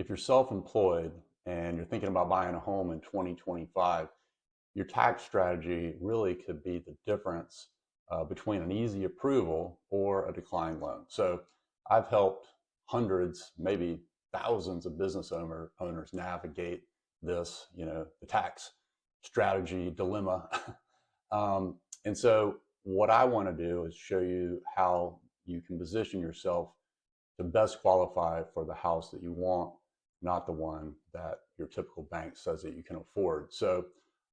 if you're self-employed and you're thinking about buying a home in 2025, your tax strategy really could be the difference between an easy approval or a declined loan. So I've helped hundreds, maybe thousands of owners navigate this, the tax strategy dilemma. And so what I want to do is show you how you can position yourself to best qualify for the house that you want, not the one that your typical bank says that you can afford. So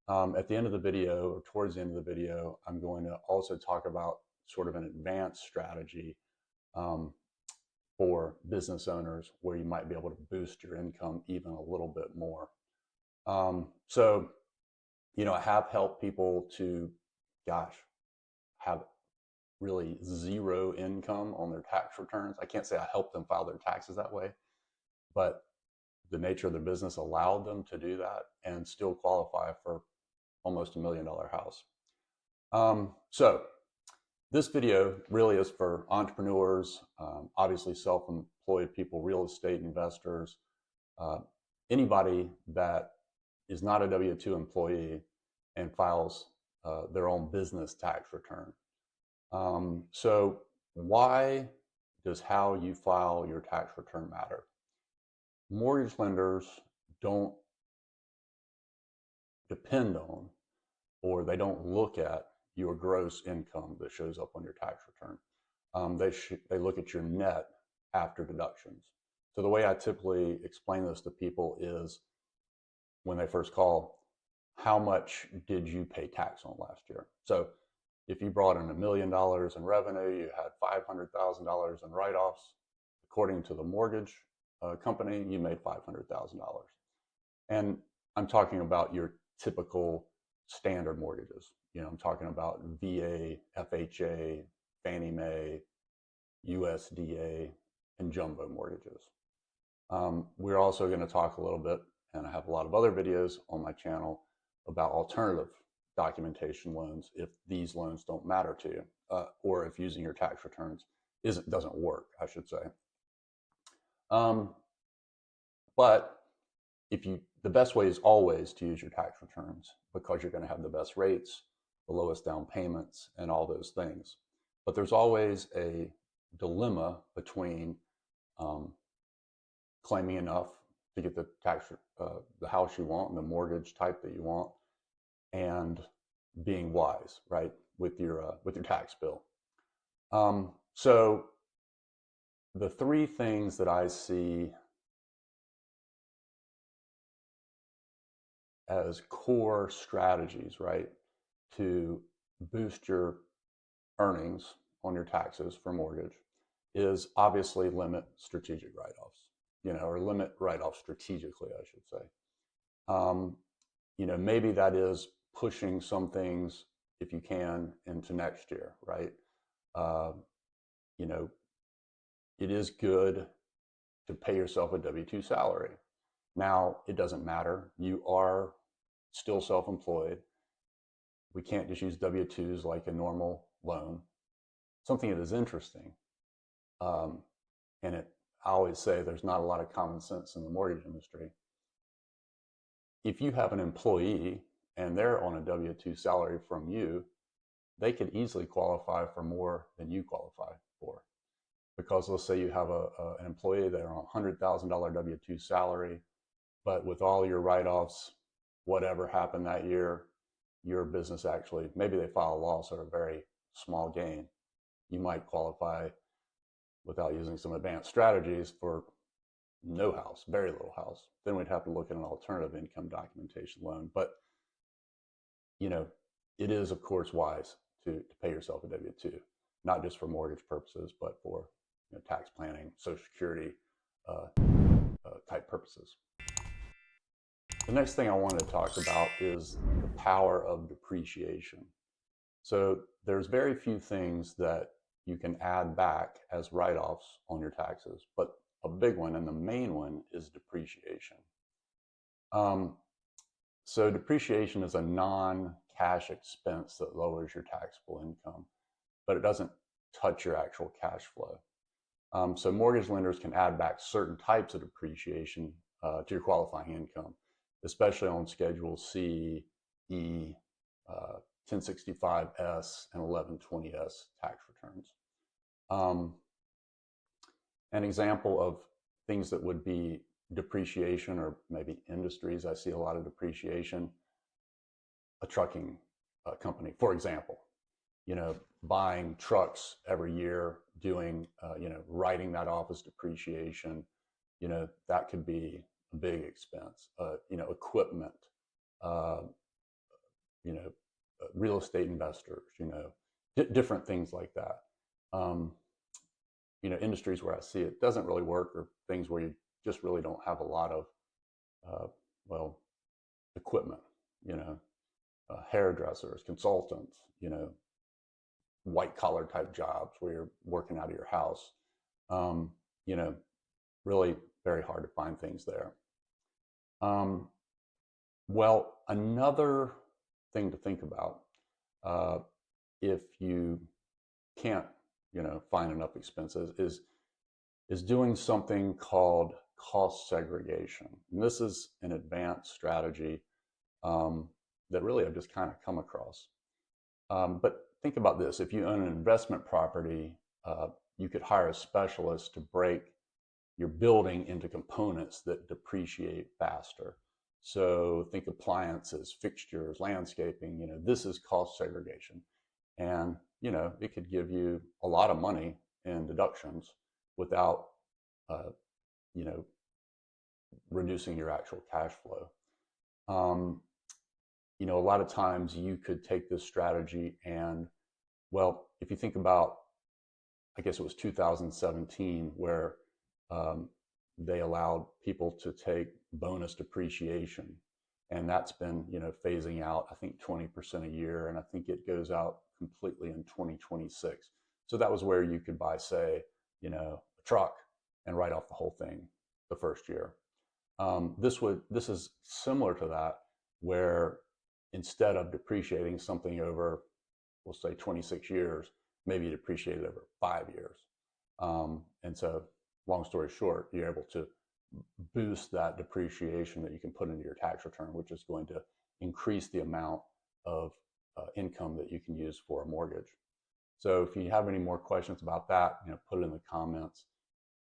at the end of the video, or towards the end of the video, I'm going to also talk about sort of an advanced strategy um, for business owners where you might be able to boost your income even a little bit more. So, I have helped people to, have really zero income on their tax returns. I can't say I helped them file their taxes that way, but the nature of their business allowed them to do that and still qualify for almost $1 million house. So this video really is for entrepreneurs, obviously self-employed people, real estate investors, anybody that is not a W-2 employee and files their own business tax return. So why does how you file your tax return matter? Mortgage lenders don't depend on, or they don't look at your gross income that shows up on your tax return. They look at your net after deductions. So the way I typically explain this to people is when they first call, how much did you pay tax on last year? So if you brought in $1 million in revenue, you had $500,000 in write-offs, according to the mortgage company, you made $500,000. And I'm talking about your typical standard mortgages. I'm talking about VA, FHA, Fannie Mae, USDA, and jumbo mortgages. We're also going to talk a little bit, and I have a lot of other videos on my channel about alternative documentation loans if these loans don't matter to you, or if using your tax returns doesn't work, I should say. But the best way is always to use your tax returns because you're going to have the best rates, the lowest down payments, and all those things. But there's always a dilemma between claiming enough to get the house you want and the mortgage type that you want, and being wise, right, with your tax bill. So the three things that I see as core strategies, right, to boost your earnings on your taxes for mortgage is obviously limit strategic write-offs, or limit write-offs strategically, I should say. Maybe that is pushing some things, if you can, into next year, right? It is good to pay yourself a W-2 salary. Now, it doesn't matter. You are still self-employed. We can't just use W-2s like a normal loan. Something that is interesting, I always say there's not a lot of common sense in the mortgage industry. If you have an employee and they're on a W-2 salary from you, they could easily qualify for more than you qualify for. Because let's say you have an employee that are on a $100,000 W-2 salary, but with all your write-offs, whatever happened that year, your business actually, maybe they file a loss or a very small gain. You might qualify, without using some advanced strategies, for no house, very little house. Then we'd have to look at an alternative income documentation loan. But, it is, of course, wise to pay yourself a W-2, not just for mortgage purposes, but for tax planning, Social Security type purposes. The next thing I wanted to talk about is the power of depreciation. So there's very few things that you can add back as write-offs on your taxes, but a big one and the main one is depreciation. So depreciation is a non-cash expense that lowers your taxable income, but it doesn't touch your actual cash flow. So mortgage lenders can add back certain types of depreciation to your qualifying income, especially on Schedule C, E, 1065S, and 1120S tax returns. An example of things that would be depreciation, or maybe industries I see a lot of depreciation, a trucking company, for example, buying trucks every year, doing, writing that off as depreciation, that could be a big expense. Equipment, uh, you know, real estate investors, different things like that. Um, Industries where I see it doesn't really work, or things where you just really don't have a lot of, well, equipment, hairdressers, consultants, white collar type jobs where you're working out of your house. Um, you know, Really very hard to find things there. Well, another thing to think about, uh, if you can't, find enough expenses, is doing something called cost segregation. And this is an advanced strategy that really I've just kind of come across. But think about this: if you own an investment property, you could hire a specialist to break your building into components that depreciate faster. So think appliances, fixtures, landscaping. This is cost segregation, and it could give you a lot of money in deductions without, uh, you know, reducing your actual cash flow. Um, a lot of times you could take this strategy and, well, if you think about, I guess it was 2017 where they allowed people to take bonus depreciation, and that's been phasing out, I think 20% a year, and I think it goes out completely in 2026. So that was where you could buy, say, a truck and write off the whole thing the first year. This is similar to that, where instead of depreciating something over, we'll say 26 years, maybe you depreciate it over 5 years. And so, long story short, you're able to boost that depreciation that you can put into your tax return, which is going to increase the amount of income that you can use for a mortgage. So if you have any more questions about that, put it in the comments.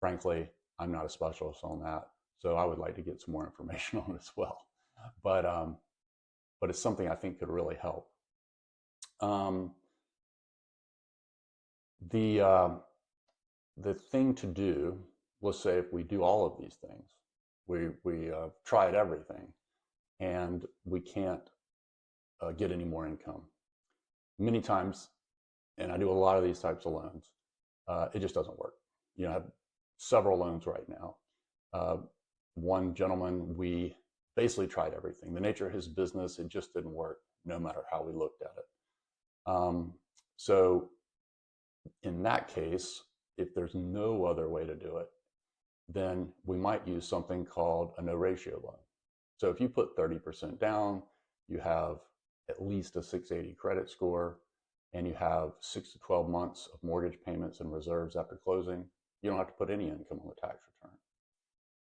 Frankly, I'm not a specialist on that, so I would like to get some more information on it as well. But it's something I think could really help. The thing to do, let's say if we do all of these things, we tried everything, and we can't get any more income. Many times, and I do a lot of these types of loans, it just doesn't work. I have several loans right now. One gentleman, we basically tried everything. The nature of his business, it just didn't work, no matter how we looked at it. So in that case, if there's no other way to do it, then we might use something called a no ratio loan. So if you put 30% down, you have at least a 680 credit score, and you have 6 to 12 months of mortgage payments and reserves after closing, you don't have to put any income on the tax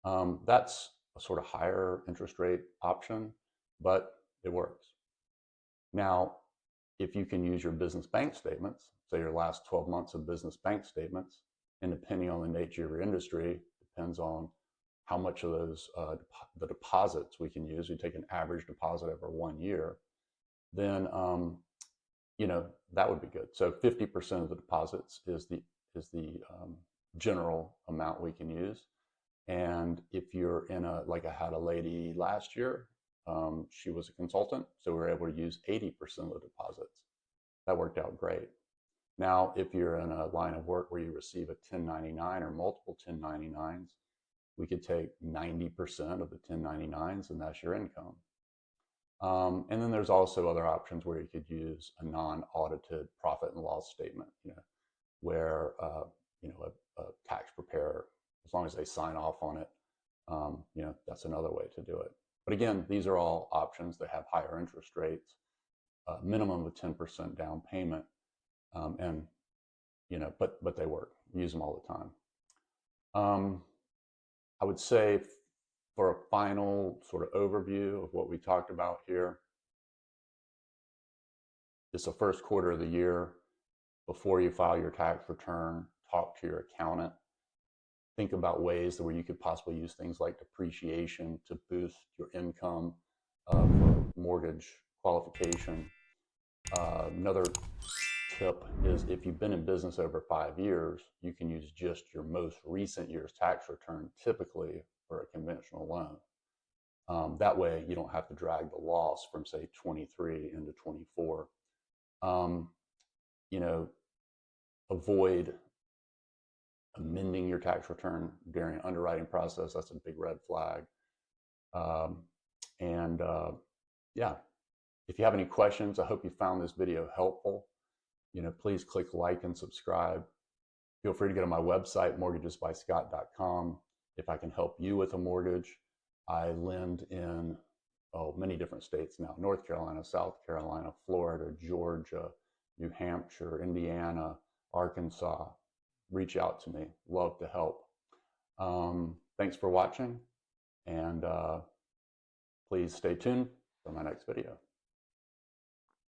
return. That's a sort of higher interest rate option, but it works. Now, if you can use your business bank statements, say your last 12 months of business bank statements, and depending on the nature of your industry, depends on how much of those the deposits we can use. We take an average deposit over 1 year, then that would be good. So 50% of the deposits is the general amount we can use. And if you're in like I had a lady last year, she was a consultant, so we were able to use 80% of the deposits. That worked out great. Now, if you're in a line of work where you receive a 1099 or multiple 1099s, we could take 90% of the 1099s, and that's your income. And then there's also other options where you could use a non-audited profit and loss statement, where a tax preparer, as long as they sign off on it, that's another way to do it. But again, these are all options that have higher interest rates, minimum of 10% down payment, and but they work. Use them all the time. Um, I would say for a final sort of overview of what we talked about here, it's the first quarter of the year. Before you file your tax return, talk to your accountant. Think about ways where you could possibly use things like depreciation to boost your income for mortgage qualification. Another tip is if you've been in business over 5 years, you can use just your most recent year's tax return typically for a conventional loan. That way you don't have to drag the loss from say 23 into 24. You know, avoid amending your tax return during an underwriting process. That's a big red flag. And yeah, if you have any questions, I hope you found this video helpful. Please click like and subscribe. Feel free to go to my website, mortgagesbyscott.com. If I can help you with a mortgage, I lend in many different states now: North Carolina, South Carolina, Florida, Georgia, New Hampshire, Indiana, Arkansas. Reach out to me. Love to help. Thanks for watching, and please stay tuned for my next video.